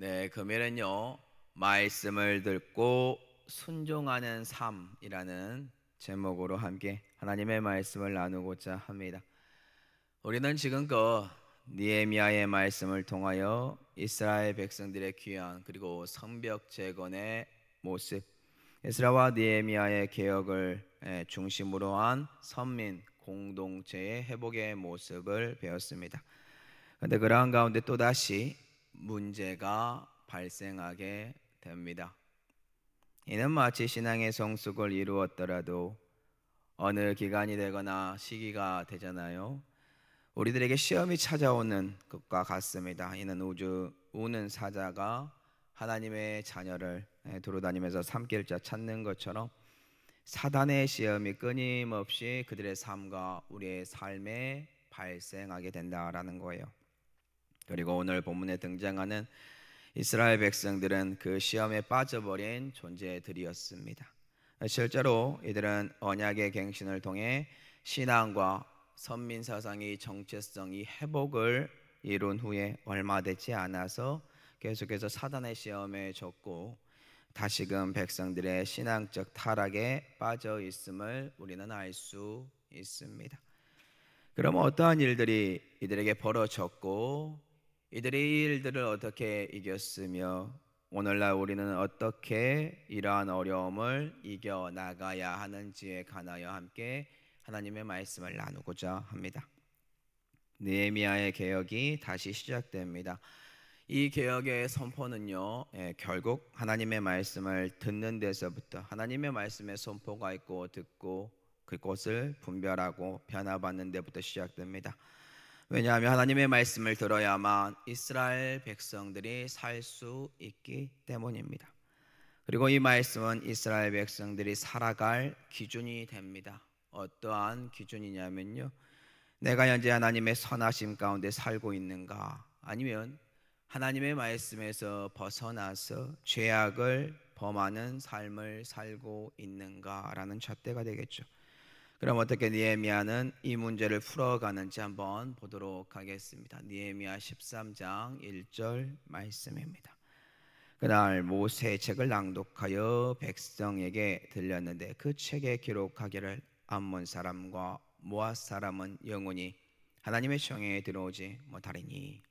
네, 금일은요, 말씀을 듣고 순종하는 삶이라는 제목으로 함께 하나님의 말씀을 나누고자 합니다. 우리는 지금껏 느헤미야의 말씀을 통하여 이스라엘 백성들의 귀환 그리고 성벽 재건의 모습, 에스라와 느헤미야의 개혁을 중심으로 한 선민 공동체의 회복의 모습을 배웠습니다. 그런데 그러한 가운데 또다시 문제가 발생하게 됩니다. 이는 마치 신앙의 성숙을 이루었더라도 어느 기간이 되거나 시기가 되잖아요. 우리들에게 시험이 찾아오는 것과 같습니다. 이는 우는 사자가 하나님의 자녀를 두루다니면서 삼킬자 찾는 것처럼 사단의 시험이 끊임없이 그들의 삶과 우리의 삶에 발생하게 된다라는 거예요. 그리고 오늘 본문에 등장하는 이스라엘 백성들은 그 시험에 빠져버린 존재들이었습니다. 실제로 이들은 언약의 갱신을 통해 신앙과 선민사상의 정체성이 회복을 이룬 후에 얼마 되지 않아서 계속해서 사단의 시험에 졌고 다시금 백성들의 신앙적 타락에 빠져 있음을 우리는 알 수 있습니다. 그러면 어떠한 일들이 이들에게 벌어졌고 이들이 이 일들을 어떻게 이겼으며 오늘날 우리는 어떻게 이러한 어려움을 이겨나가야 하는지에 관하여 함께 하나님의 말씀을 나누고자 합니다. 느헤미야의 개혁이 다시 시작됩니다. 이 개혁의 선포는요, 결국 하나님의 말씀을 듣는 데서부터 하나님의 말씀의 선포가 있고 듣고 그것을 분별하고 변화받는 데부터 시작됩니다. 왜냐하면 하나님의 말씀을 들어야만 이스라엘 백성들이 살 수 있기 때문입니다. 그리고 이 말씀은 이스라엘 백성들이 살아갈 기준이 됩니다. 어떠한 기준이냐면요, 내가 현재 하나님의 선하심 가운데 살고 있는가, 아니면 하나님의 말씀에서 벗어나서 죄악을 범하는 삶을 살고 있는가라는 잣대가 되겠죠. 그럼 어떻게 느헤미야는 이 문제를 풀어가는지 한번 보도록 하겠습니다. 느헤미야 13장 1절 말씀입니다. 그날 모세의 책을 낭독하여 백성에게 들렸는데 그 책에 기록하기를 암몬 사람과 모압 사람은 영원히 하나님의 청에 들어오지 못하리니.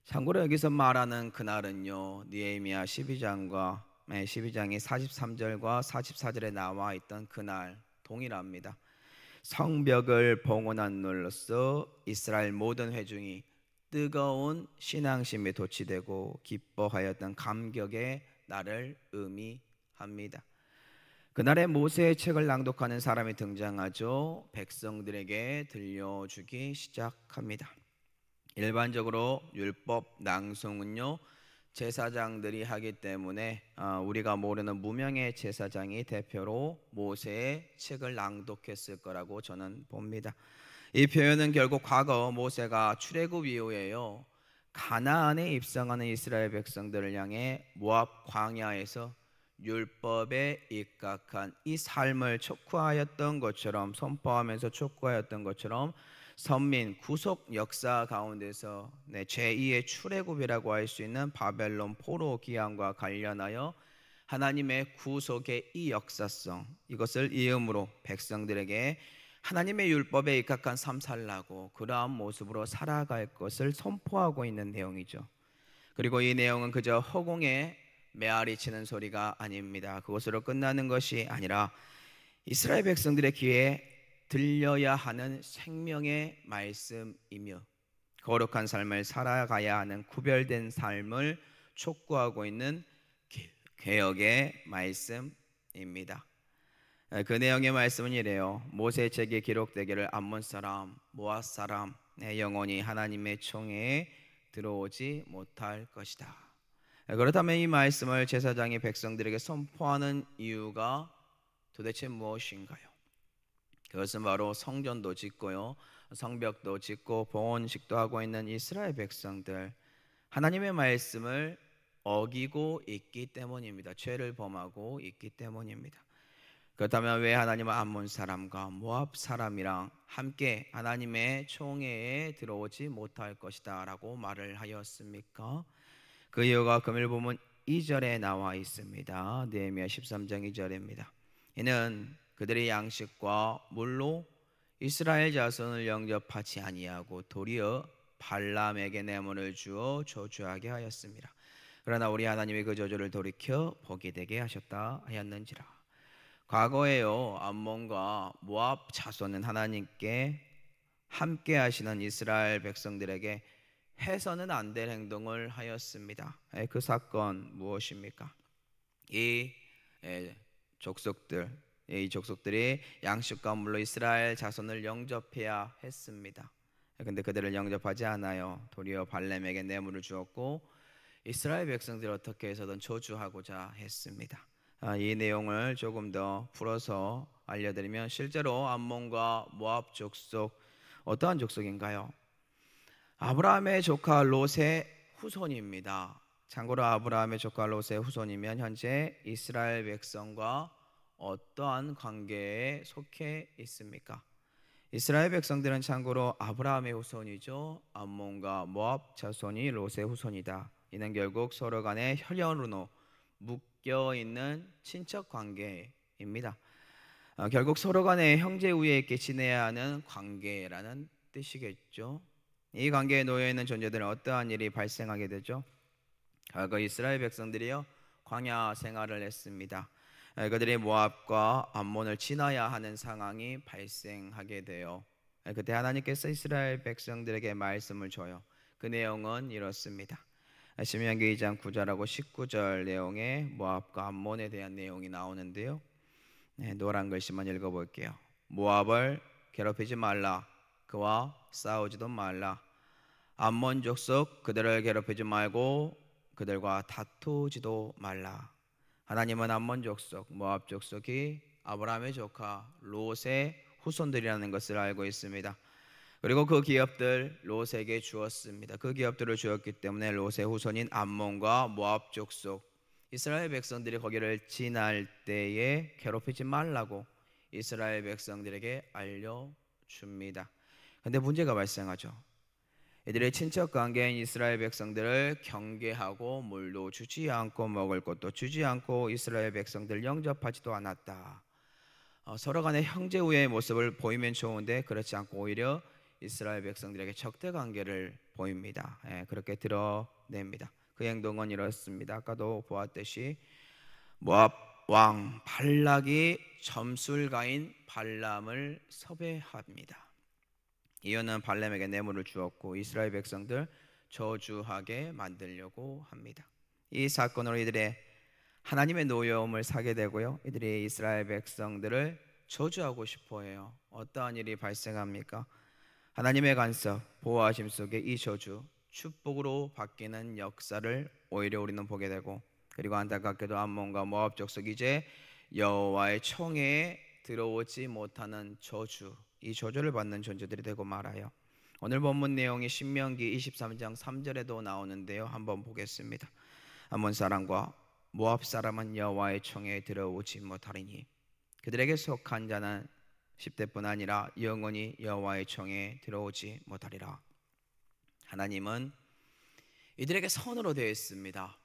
참고로 여기서 말하는 그날은요, 느헤미야 12장이 43절과 44절에 나와 있던 그날 동일합니다. 성벽을 봉헌한 날로서 이스라엘 모든 회중이 뜨거운 신앙심에 도취되고 기뻐하였던 감격의 날을 의미합니다. 그날에 모세의 책을 낭독하는 사람이 등장하죠. 백성들에게 들려주기 시작합니다. 일반적으로 율법 낭송은요, 제사장들이 하기 때문에 우리가 모르는 무명의 제사장이 대표로 모세의 책을 낭독했을 거라고 저는 봅니다. 이 표현은 결국 과거 모세가 출애굽 이후에요, 가나안에 입성하는 이스라엘 백성들을 향해 모압 광야에서 율법에 입각한 이 삶을 촉구하였던 것처럼, 선포하면서 촉구하였던 것처럼 선민 구속 역사 가운데서 제2의 출애굽이라고 할 수 있는 바벨론 포로 기환과 관련하여 하나님의 구속의 이 역사성, 이것을 이음으로 백성들에게 하나님의 율법에 입각한 삶 살라고 그러한 모습으로 살아갈 것을 선포하고 있는 내용이죠. 그리고 이 내용은 그저 허공에 메아리 치는 소리가 아닙니다. 그것으로 끝나는 것이 아니라 이스라엘 백성들의 귀에 들려야 하는 생명의 말씀이며 거룩한 삶을 살아가야 하는 구별된 삶을 촉구하고 있는 개혁의 말씀입니다. 그 내용의 말씀은 이래요. 모세의 책에 기록되기를 암몬 사람, 모압 사람 영원히 하나님의 총회에 들어오지 못할 것이다. 그렇다면 이 말씀을 제사장이 백성들에게 선포하는 이유가 도대체 무엇인가요? 그것은 바로 성전도 짓고요, 성벽도 짓고 봉헌식도 하고 있는 이스라엘 백성들, 하나님의 말씀을 어기고 있기 때문입니다. 죄를 범하고 있기 때문입니다. 그렇다면 왜 하나님은 암몬 사람과 모압 사람이랑 함께 하나님의 총회에 들어오지 못할 것이다 라고 말을 하였습니까? 그 이유가 금일 본문 2절에 나와 있습니다. 느헤미야 13장 2절입니다. 이는 그들의 양식과 물로 이스라엘 자손을 영접하지 아니하고 도리어 발람에게 뇌물을 주어 저주하게 하였습니다. 그러나 우리 하나님이 그 저주를 돌이켜 복이 되게 하셨다 하였는지라. 과거에요, 암몬과 모압 자손은 하나님께 함께 하시는 이스라엘 백성들에게 해서는 안 될 행동을 하였습니다. 그 사건 무엇입니까? 이 족속들이 양식과 물로 이스라엘 자손을 영접해야 했습니다. 근데 그들을 영접하지 않아요. 도리어 발람에게 뇌물을 주었고 이스라엘 백성들을 어떻게 해서든 저주하고자 했습니다. 이 내용을 조금 더 풀어서 알려드리면, 실제로 암몬과 모압 족속, 어떠한 족속인가요? 아브라함의 조카 롯의 후손입니다. 참고로 아브라함의 조카 롯의 후손이면 현재 이스라엘 백성과 어떠한 관계에 속해 있습니까? 이스라엘 백성들은 참고로 아브라함의 후손이죠. 암몬과 모압 자손이 롯의 후손이다. 이는 결국 서로 간에 혈연으로 묶여 있는 친척 관계입니다. 결국 서로 간에 형제 우애에 있게 지내야 하는 관계라는 뜻이겠죠. 이 관계에 놓여 있는 존재들은 어떠한 일이 발생하게 되죠? 과거 이스라엘 백성들이요, 광야 생활을 했습니다. 그들이 모압과 암몬을 지나야 하는 상황이 발생하게 돼요. 그때 하나님께서 이스라엘 백성들에게 말씀을 줘요. 그 내용은 이렇습니다. 신명기 2장 9절하고 19절 내용에 모압과 암몬에 대한 내용이 나오는데요. 노란 글씨만 읽어볼게요. 모압을 괴롭히지 말라. 그와 싸우지도 말라. 암몬 족속 그들을 괴롭히지 말고 그들과 다투지도 말라. 하나님은 암몬 족속, 모압 족속이 아브라함의 조카 롯의 후손들이라는 것을 알고 있습니다. 그리고 그 기업들 롯에게 주었습니다. 그 기업들을 주었기 때문에 롯의 후손인 암몬과 모압 족속 이스라엘 백성들이 거기를 지날 때에 괴롭히지 말라고 이스라엘 백성들에게 알려줍니다. 그런데 문제가 발생하죠. 이들의 친척 관계인 이스라엘 백성들을 경계하고 물도 주지 않고 먹을 것도 주지 않고 이스라엘 백성들 영접하지도 않았다. 서로 간의 형제 우애의 모습을 보이면 좋은데 그렇지 않고 오히려 이스라엘 백성들에게 적대 관계를 보입니다. 그렇게 드러냅니다. 그 행동은 이렇습니다. 아까도 보았듯이 모압 왕 발락이 점술가인 발람을 섭외합니다. 이유는 발람에게 뇌물을 주었고 이스라엘 백성들 저주하게 만들려고 합니다. 이 사건으로 이들의 하나님의 노여움을 사게 되고요, 이들이 이스라엘 백성들을 저주하고 싶어해요. 어떠한 일이 발생합니까? 하나님의 간섭, 보호하심 속에 이 저주 축복으로 바뀌는 역사를 오히려 우리는 보게 되고, 그리고 안타깝게도 암몬과 모압 족속 이제 여호와의 총회에 들어오지 못하는 저주, 이 저주를 받는 존재들이 되고 말아요. 오늘 본문 내용이 신명기 23장 3절에도 나오는데요. 한번 보겠습니다. 암몬 사람과 모압 사람은 여호와의 총회에 들어오지 못하리니 그들에게 속한 자는 10대뿐 아니라 영원히 여호와의 총회에 들어오지 못하리라. 하나님은 이들에게 선으로 대했습니다.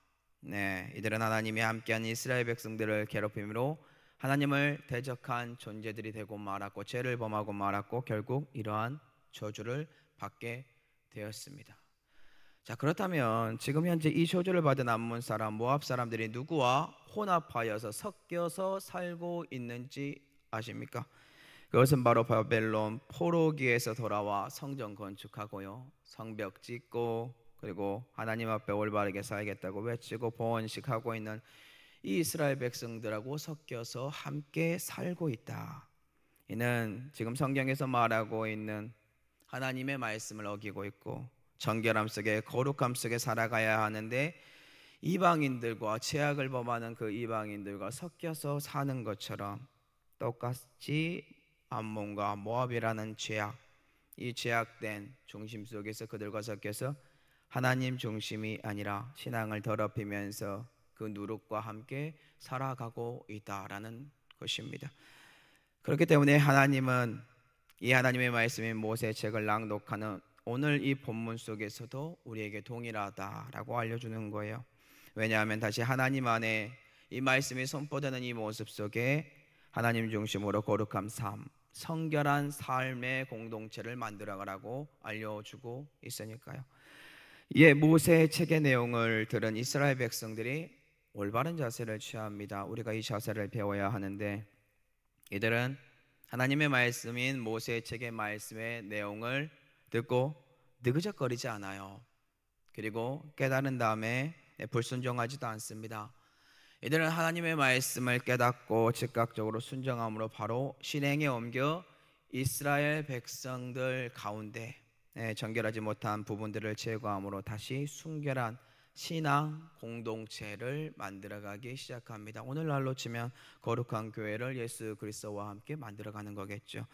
이들은 하나님이 함께한 이스라엘 백성들을 괴롭힘으로 하나님을 대적한 존재들이 되고 말았고 죄를 범하고 말았고 결국 이러한 저주를 받게 되었습니다. 자, 그렇다면 지금 현재 이 저주를 받은 암몬 사람, 모압 사람들이 누구와 혼합하여서 섞여서 살고 있는지 아십니까? 그것은 바로 바벨론 포로기에서 돌아와 성전 건축하고요, 성벽 짓고 그리고 하나님 앞에 올바르게 살겠다고 외치고 봉헌식하고 있는 이 이스라엘 백성들하고 섞여서 함께 살고 있다. 이는 지금 성경에서 말하고 있는 하나님의 말씀을 어기고 있고 정결함 속에 거룩함 속에 살아가야 하는데 이방인들과 죄악을 범하는 그 이방인들과 섞여서 사는 것처럼 똑같이 암몬과 모압이라는 죄악, 이 죄악된 중심 속에서 그들과 섞여서 하나님 중심이 아니라 신앙을 더럽히면서 그 누룩과 함께 살아가고 있다라는 것입니다. 그렇기 때문에 하나님은 이 하나님의 말씀인 모세의 책을 낭독하는 오늘 이 본문 속에서도 우리에게 동일하다라고 알려주는 거예요. 왜냐하면 다시 하나님 안에 이 말씀이 선포되는 이 모습 속에 하나님 중심으로 거룩한 삶, 성결한 삶의 공동체를 만들어가라고 알려주고 있으니까요. 이에 모세의 책의 내용을 들은 이스라엘 백성들이 올바른 자세를 취합니다. 우리가 이 자세를 배워야 하는데, 이들은 하나님의 말씀인 모세의 책의 말씀의 내용을 듣고 느그적거리지 않아요. 그리고 깨달은 다음에 불순종하지도 않습니다. 이들은 하나님의 말씀을 깨닫고 즉각적으로 순종함으로 바로 실행에 옮겨 이스라엘 백성들 가운데 정결하지 못한 부분들을 제거함으로 다시 순결한 신앙 공동체를 만들어가기 시작합니다. 오늘날로 치면 거룩한 교회를 예수 그리스도와 함께 만들어가는 거겠죠.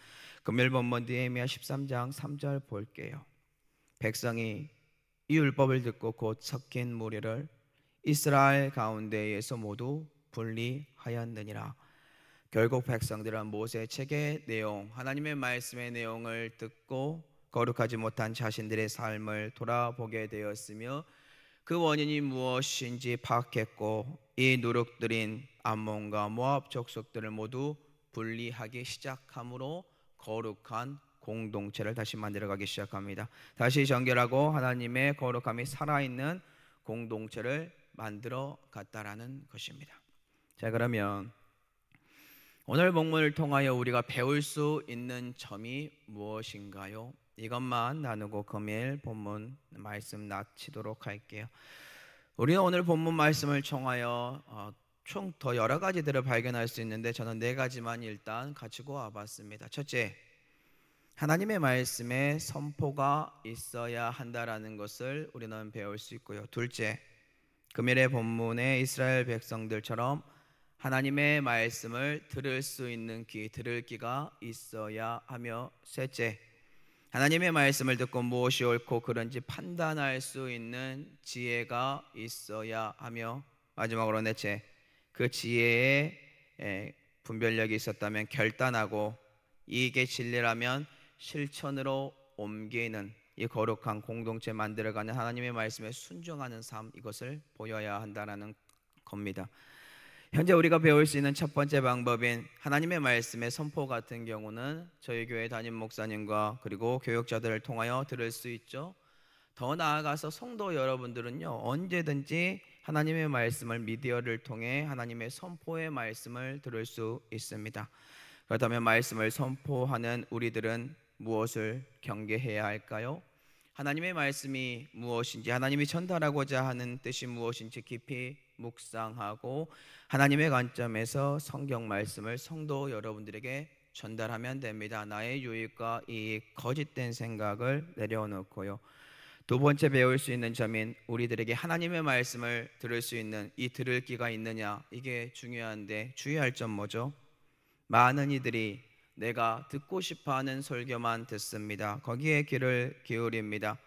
금요일 본문 느헤미야 13장 3절 볼게요. 백성이 이 율법을 듣고 곧 섞인 무리를 이스라엘 가운데에서 모두 분리하였느니라. 결국 백성들은 모세의 책의 내용, 하나님의 말씀의 내용을 듣고 거룩하지 못한 자신들의 삶을 돌아보게 되었으며 그 원인이 무엇인지 파악했고 이 누룩들인 암몬과 모압 족속들을 모두 분리하기 시작함으로 거룩한 공동체를 다시 만들어가기 시작합니다. 다시 정결하고 하나님의 거룩함이 살아있는 공동체를 만들어 갔다라는 것입니다. 자, 그러면 오늘 본문을 통하여 우리가 배울 수 있는 점이 무엇인가요? 이것만 나누고 금일 본문 말씀 마치도록 할게요. 우리는 오늘 본문 말씀을 통하여 총 더 여러 가지들을 발견할 수 있는데 저는 네 가지만 일단 가지고 와봤습니다. 첫째, 하나님의 말씀에 선포가 있어야 한다라는 것을 우리는 배울 수 있고요. 둘째, 금일의 본문에 이스라엘 백성들처럼 하나님의 말씀을 들을 수 있는 귀, 들을 귀가 있어야 하며, 셋째, 하나님의 말씀을 듣고 무엇이 옳고 그른지 판단할 수 있는 지혜가 있어야 하며, 마지막으로 넷째, 그 지혜에 분별력이 있었다면 결단하고 이게 진리라면 실천으로 옮기는 이 거룩한 공동체 만들어가는 하나님의 말씀에 순종하는 삶, 이것을 보여야 한다는 겁니다. 현재 우리가 배울 수 있는 첫 번째 방법인 하나님의 말씀의 선포 같은 경우는 저희 교회 담임 목사님과 그리고 교육자들을 통하여 들을 수 있죠. 더 나아가서 성도 여러분들은요, 언제든지 하나님의 말씀을 미디어를 통해 하나님의 선포의 말씀을 들을 수 있습니다. 그렇다면 말씀을 선포하는 우리들은 무엇을 경계해야 할까요? 하나님의 말씀이 무엇인지, 하나님이 전달하고자 하는 뜻이 무엇인지 깊이 묵상하고 하나님의 관점에서 성경 말씀을 성도 여러분들에게 전달하면 됩니다. 나의 유익과 이익, 거짓된 생각을 내려놓고요. 두 번째 배울 수 있는 점인 우리들에게 하나님의 말씀을 들을 수 있는 이 들을 귀가 있느냐, 이게 중요한데 주의할 점 뭐죠? 많은 이들이 내가 듣고 싶어하는 설교만 듣습니다. 거기에 귀를 기울입니다.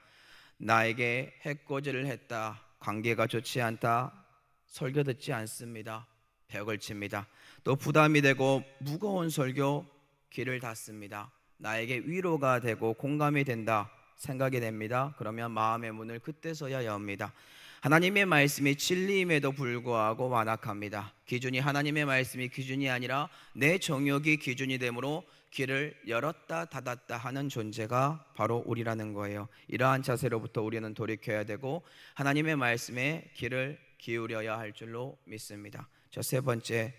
나에게 해코지를 했다, 관계가 좋지 않다, 설교 듣지 않습니다. 벽을 칩니다. 또 부담이 되고 무거운 설교 귀를 닫습니다. 나에게 위로가 되고 공감이 된다 생각이 됩니다. 그러면 마음의 문을 그때서야 엽니다. 하나님의 말씀이 진리임에도 불구하고 완악합니다. 기준이 하나님의 말씀이 기준이 아니라 내 정욕이 기준이 되므로 귀를 열었다 닫았다 하는 존재가 바로 우리라는 거예요. 이러한 자세로부터 우리는 돌이켜야 되고 하나님의 말씀에 귀를 기울여야 할 줄로 믿습니다. 저 세 번째,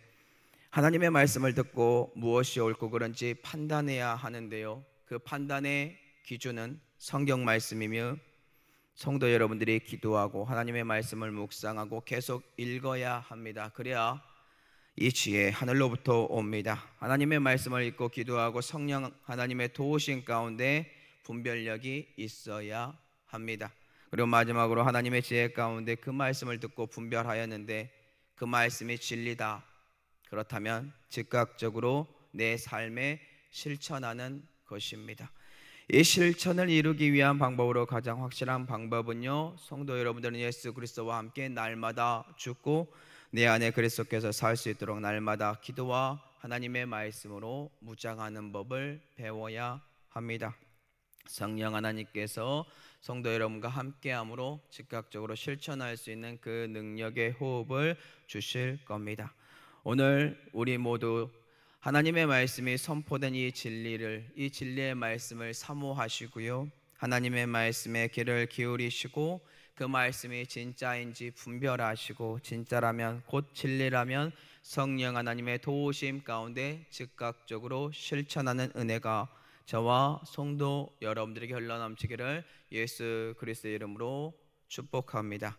하나님의 말씀을 듣고 무엇이 옳고 그른지 판단해야 하는데요, 그 판단의 기준은 성경 말씀이며 성도 여러분들이 기도하고 하나님의 말씀을 묵상하고 계속 읽어야 합니다. 그래야 이 지혜 하늘로부터 옵니다. 하나님의 말씀을 읽고 기도하고 성령 하나님의 도우심 가운데 분별력이 있어야 합니다. 그리고 마지막으로 하나님의 지혜 가운데 그 말씀을 듣고 분별하였는데 그 말씀이 진리다, 그렇다면 즉각적으로 내 삶에 실천하는 것입니다. 이 실천을 이루기 위한 방법으로 가장 확실한 방법은요, 성도 여러분들은 예수 그리스도와 함께 날마다 죽고 내 안에 그리스도께서 살 수 있도록 날마다 기도와 하나님의 말씀으로 무장하는 법을 배워야 합니다. 성령 하나님께서 성도 여러분과 함께함으로 즉각적으로 실천할 수 있는 그 능력의 호흡을 주실 겁니다. 오늘 우리 모두 하나님의 말씀이 선포된 이 진리의 말씀을 사모하시고요, 하나님의 말씀에 귀를 기울이시고 그 말씀이 진짜인지 분별하시고 진짜라면 곧 진리라면 성령 하나님의 도우심 가운데 즉각적으로 실천하는 은혜가 저와 성도 여러분들에게 흘러넘치기를 예수 그리스도의 이름으로 축복합니다.